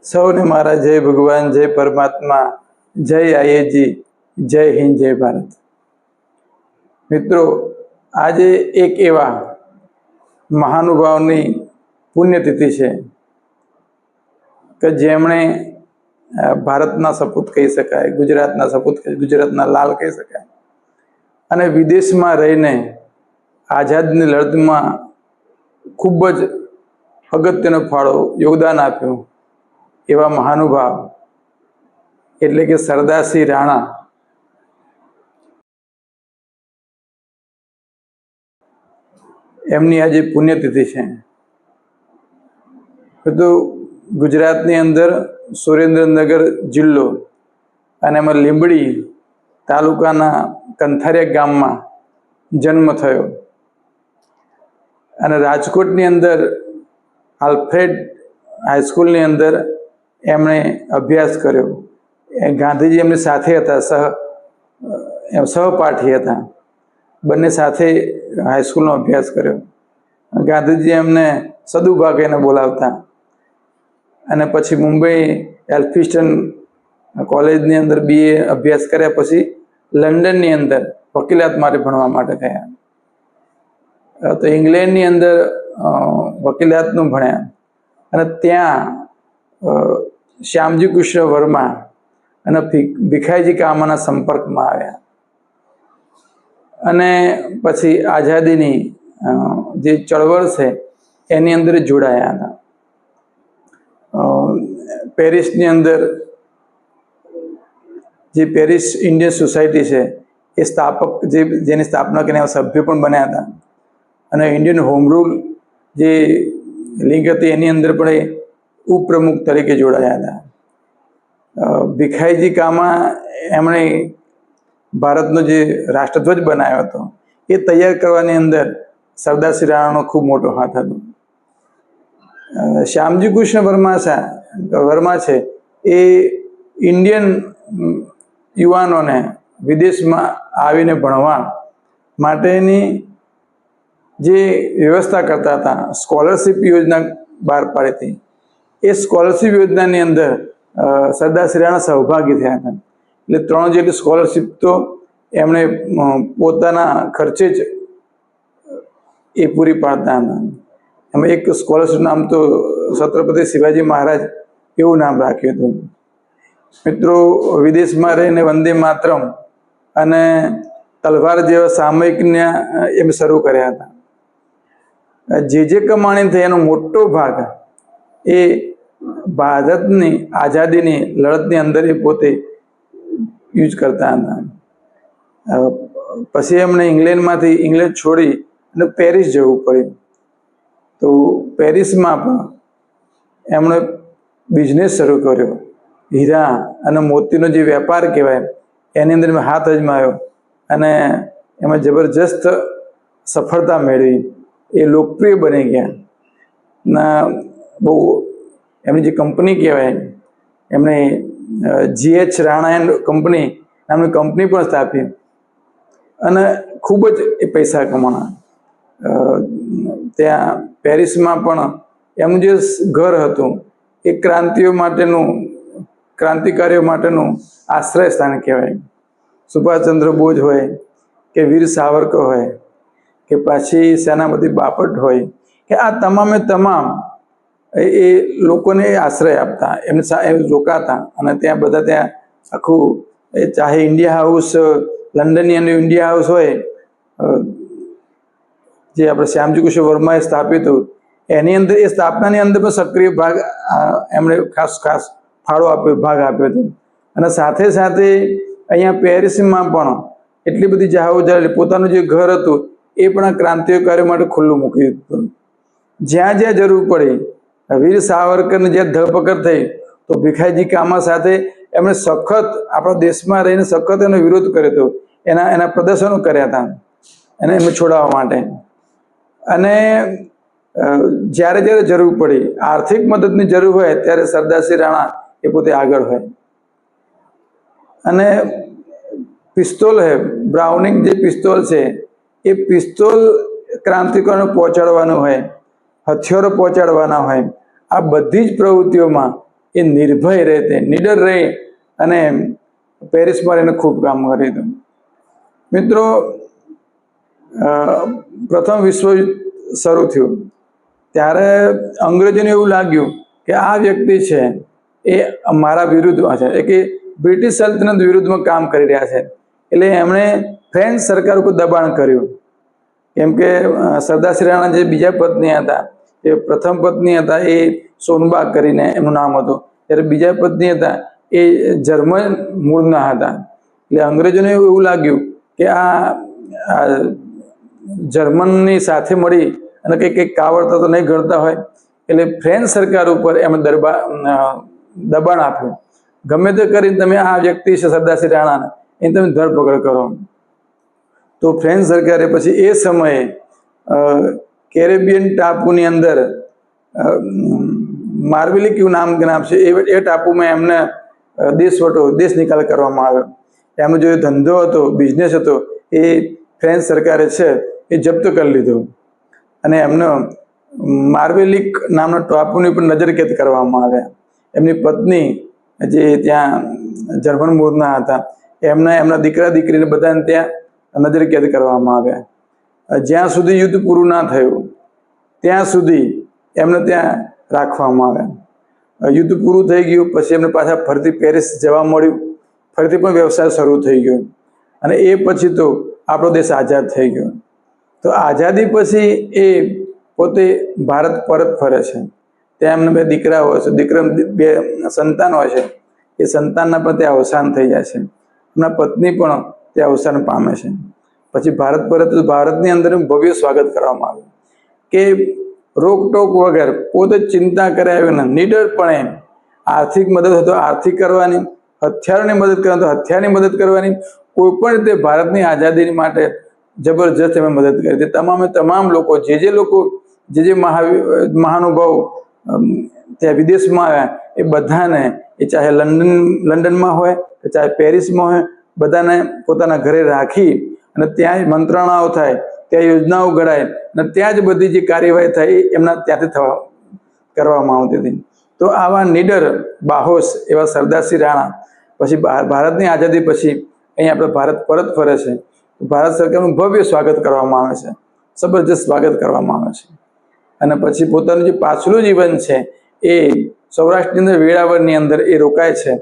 સૌને મારા જય ભગવાન, જય પરમાત્મા, જય આઈએજી, જય હિન્દ, જય ભારત. મિત્રો, આજે એક એવા મહાનુભાવની પુણ્યતિથિ છે કે જેમણે ભારતના સપૂત કહી શકાય, ગુજરાતના સપૂત, ગુજરાતના લાલ કહી શકાય, અને વિદેશમાં રહીને આઝાદીની લડતમાં ખૂબ જ અગત્યનો ફાળો, યોગદાન આપ્યું એવા મહાનુભાવ એટલે કે સરદારસિંહ રાણા. એમની આજે પુણ્યતિથિ છે. તો ગુજરાતની અંદર સુરેન્દ્રનગર જિલ્લો અને એમાં લીંબડી તાલુકાના કંથારિયા ગામમાં જન્મ થયો અને રાજકોટની અંદર આલ્ફ્રેડ હાઈસ્કૂલની અંદર એમણે અભ્યાસ કર્યો. ગાંધીજી એમની સાથે હતા, સહપાઠી હતા. બંને સાથે હાઈસ્કૂલનો અભ્યાસ કર્યો. ગાંધીજી એમને સદુભા કહીને બોલાવતા. અને પછી મુંબઈ એલ્ફિસ્ટન કોલેજની અંદર BA અભ્યાસ કર્યા પછી લંડનની અંદર વકીલાત માટે ભણવા માટે ગયા. તો ઇંગ્લેન્ડની અંદર વકીલાતનું ભણ્યા અને ત્યાં શ્યામજી કૃષ્ણ વર્મા અને ભીખાઈજી કામાના સંપર્કમાં આવ્યા અને પછી આઝાદીની જે ચળવળ છે એની અંદર જોડાયા હતા. પેરિસની અંદર જે પેરિસ ઇન્ડિયન સોસાયટી છે એ સ્થાપક, જેની સ્થાપના કરીને સભ્ય પણ બન્યા હતા. અને ઇન્ડિયન હોમ રૂલ જે લીગ હતી એની અંદર પણ એ ઉપપ્રમુખ તરીકે જોડાયા હતા. ભીખાઈજી કામા એમણે ભારતનો જે રાષ્ટ્રધ્વજ બનાવ્યો હતો એ તૈયાર કરવાની અંદર સરદારસિંહ રાણાનો ખૂબ મોટો હાથ હતો. શ્યામજી કૃષ્ણ વર્મા છે એ ઇન્ડિયન યુવાનોને વિદેશમાં આવીને ભણવા માટેની જે વ્યવસ્થા કરતા હતા, સ્કોલરશિપ યોજના બહાર પાડી હતી. એ સ્કોલરશિપ યોજનાની અંદર સરદારસિંહ રાણા સહભાગી થયા હતા. એટલે 3 જેટલી સ્કોલરશિપ તો એમણે પોતાના ખર્ચે જ એ પૂરી પાડતા હતા. એમાં એક સ્કોલરશિપ નામ તો છત્રપતિ શિવાજી મહારાજ એવું નામ રાખ્યું હતું. મિત્રો, વિદેશમાં રહીને વંદે માતરમ અને તલવાર જેવા સામયિકને એમ શરૂ કર્યા હતા. જે કમાણી થઈ એનો મોટો ભાગ એ ભારતની આઝાદીની લડતની અંદર એ પોતે યુઝ કરતા હતા. પછી એમણે ઇંગ્લેન્ડ છોડી અને પેરિસ જવું પડ્યું. તો પેરિસમાં પણ એમણે બિઝનેસ શરૂ કર્યો. હીરા અને મોતીનો જે વેપાર કહેવાય એની અંદર હાથ અજમાયો અને એમાં જબરજસ્ત સફળતા મેળવી. એ લોકપ્રિય બની ગયા. ના બહુ એમની જે કંપની કહેવાય, એમણે GH રાણા એન્ડ કંપની નામની કંપની પણ સ્થાપી અને ખૂબ જ એ પૈસા કમાણા. ત્યાં પેરિસમાં પણ એમનું જે ઘર હતું એ ક્રાંતિકારીઓ માટેનું આશ્રય સ્થાન કહેવાય. સુભાષચંદ્ર બોઝ હોય કે વીર સાવરકર હોય કે પછી સેનાપતિ બાપટ હોય કે આ તમામે તમામ એ લોકોને આશ્રય આપતા, એમ રોકાતા. અને ત્યાં આખું ચાહે ઇન્ડિયા હાઉસ, લંડનની અંદર ઇન્ડિયા હાઉસ હોય જે આપણે શ્યામજી કૃષ્ણ વર્માએ સ્થાપિત હતું, એની અંદર એ સ્થાપનાની અંદર પણ સક્રિય ભાગ એમણે ખાસ ફાળો આપ્યો, ભાગ આપ્યો હતો. અને સાથે સાથે અહીંયા પેરિસમાં પણ એટલી બધી જાહોજલાલી, પોતાનું જે ઘર હતું એ પણ આ ક્રાંતિકારીઓ માટે ખુલ્લું મૂકી દીધું. જ્યાં જ્યાં જરૂર પડી, વીર સાવરકરની જ્યાં ધરપકડ થઈ તો ભીખાઈજી કામા સાથે એમણે સખત આપણા દેશમાં રહીને સખત એનો વિરોધ કર્યો હતો. એના પ્રદર્શનો કર્યા હતા એને એમને છોડાવવા માટે. અને જ્યારે જરૂર પડી, આર્થિક મદદની જરૂર હોય ત્યારે સરદારસિંહ રાણા એ પોતે આગળ હોય. અને પિસ્તોલ બ્રાઉનિંગ જે પિસ્તોલ છે એ પિસ્તોલ ક્રાંતિકારીઓને પહોંચાડવાનું હોય, હથિયારો પહોંચાડવાના હોય, આ બધી જ પ્રવૃત્તિઓમાં એ નિર્ભય રહે, નિડર રહે અને પેરિસમાં રહીને ખૂબ કામ કર્યું હતું. મિત્રો, પ્રથમ વિશ્વયુદ્ધ શરૂ થયું ત્યારે અંગ્રેજોને એવું લાગ્યું કે આ વ્યક્તિ છે એ મારા વિરુદ્ધમાં છે, કે બ્રિટિશ સલ્તનત વિરુદ્ધમાં કામ કરી રહ્યા છે. એટલે એમણે ફ્રેન્ચ સરકાર ઉપર દબાણ કર્યું. કેમ કે સરદારશ્રી રાણા જે બીજા પત્ની હતા, એ પ્રથમ પત્ની હતા એ સોનબાગ કરીને એમનું નામ હતું, ત્યારે બીજા પત્ની હતા એ જર્મન મૂળના હતા. એટલે અંગ્રેજોને એવું લાગ્યું કે આ જર્મનની સાથે મળી અને કંઈક કાવડતા તો નહીં ગણતા હોય, એટલે ફ્રેન્ચ સરકાર ઉપર એમણે દબાણ આપ્યું. ગમે તે કરીને તમે આ વ્યક્તિ છે સરદારશ્રી રાણા, એની તમે ધરપકડ કરો. તો ફ્રેન્ચ સરકારે પછી એ સમયે કેરેબિયન ટાપુની અંદર માર્વેલિક એવું નામ છે, એ ટાપુમાં એમને દેશ નિકાલ કરવામાં આવ્યો. એમનો જે ધંધો હતો, બિઝનેસ હતો, એ ફ્રેન્ચ સરકારે છે એ જપ્ત કરી લીધો અને એમનો માર્વેલિક નામના ટાપુની ઉપર નજરકેદ કરવામાં આવ્યા. એમની પત્ની જે ત્યાં જર્મન મૂળના હતા, એમના દીકરા દીકરીને બધાને ત્યાં નજરકેદ કરવામાં આવ્યા. જ્યાં સુધી યુદ્ધ પૂરું ના થયું ત્યાં સુધી એમને ત્યાં રાખવામાં આવ્યા. યુદ્ધ પૂરું થઈ ગયું પછી એમને પાછા ફરીથી પેરિસ જવા મળ્યું, ફરીથી પણ વ્યવસાય શરૂ થઈ ગયો અને એ પછી તો આપણો દેશ આઝાદ થઈ ગયો. તો આઝાદી પછી એ પોતે ભારત પરત ફરે છે. ત્યાં એમને 2 દીકરા હોય છે, 2 સંતાન હોય છે. એ સંતાનના પણ ત્યાં અવસાન થઈ જાય છે. એમના પત્ની પણ ત્યાં અવસાન પામે છે. પછી ભારત પરત ભારતની અંદર ભવ્ય સ્વાગત કરવામાં આવ્યું કે રોકટોક વગર, પોતે ચિંતા કર્યા વિના નિડરપણે આર્થિક મદદ હતો આર્થિક કરવાની, હથિયારોની મદદ કરવાની તો હથિયારની મદદ કરવાની, કોઈ પણ રીતે ભારતની આઝાદી માટે જબરજસ્ત એમણે મદદ કરી હતી. તમામ લોકો જે મહાનુભાવ ત્યાં વિદેશમાં આવ્યા એ બધાને, એ ચાહે લંડનમાં હોય કે ચાહે પેરિસમાં હોય, બધાને પોતાના ઘરે રાખી અને ત્યાં જ મંત્રણાઓ થાય, ત્યાં યોજનાઓ ઘડાય અને ત્યાં જ બધી જે કાર્યવાહી થાય એ એમના ત્યાંથી કરવામાં આવતી હતી. તો આવા નિડર બાહોશ એવા સરદારશ્રી રાણા પછી ભારતની આઝાદી પછી અહીં આપણે ભારત પરત ફરે છે. ભારત સરકારનું ભવ્ય સ્વાગત કરવામાં આવે છે, જબરજસ્ત સ્વાગત કરવામાં આવે છે. અને પછી પોતાનું જે પાછલું જીવન છે એ સૌરાષ્ટ્રની અંદર વેરાવળની અંદર એ રોકાય છે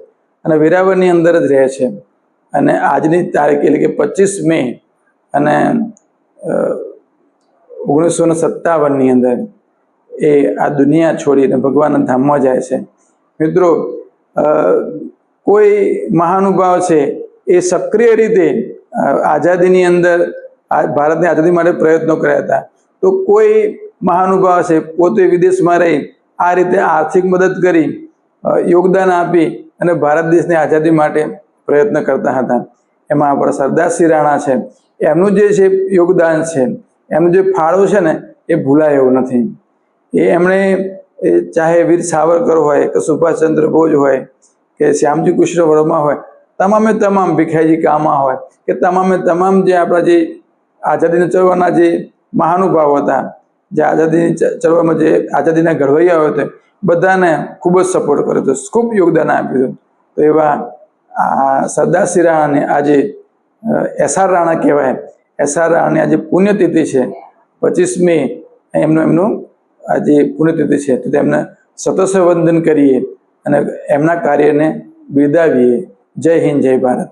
અને વેરાવળની અંદર જ રહે છે. અને આજની તારીખ એટલે કે 25 મે અને 1957ની અંદર એ આ દુનિયા છોડીને ભગવાનના ધામમાં જાય છે. મિત્રો, કોઈ મહાનુભાવ છે એ સક્રિય રીતે આઝાદીની અંદર ભારતની આઝાદી માટે પ્રયત્નો કર્યા હતા, તો કોઈ મહાનુભાવ છે પોતે વિદેશમાં રહી આ રીતે આર્થિક મદદ કરી, યોગદાન આપી અને ભારત દેશની આઝાદી માટે પ્રયત્ન કરતા હતા. એમાં આપણા સરદારશ્રી રાણા છે, એમનું જે છે યોગદાન છે, એમનું જે ફાળો છે ને એ ભૂલાય એવું નથી. એમણે ચાહે વીર સાવરકર હોય કે સુભાષચંદ્ર બોઝ હોય કે શ્યામજી કૃષ્ણ વર્મા હોય, તમામ ભીખાઈજી કામા હોય કે તમામ જે આપણા જે આઝાદીની ચળવળના જે મહાનુભાવો હતા, જે આઝાદીની ચળવળમાં જે આઝાદીના ઘડવૈયાઓ હતા, બધાને ખૂબ જ સપોર્ટ કર્યો હતો, ખૂબ યોગદાન આપ્યું હતું. તો એવા સરદારશ્રી રાણાને આજે SR રાણા કહેવાય. SR રાણાની આજે પુણ્યતિથિ છે 25 મે, એમનું આજે પુણ્યતિથિ છે. તો તેમને સતત વંદન કરીએ અને એમના કાર્યને બિરદાવીએ. જય હિન્દ, જય ભારત.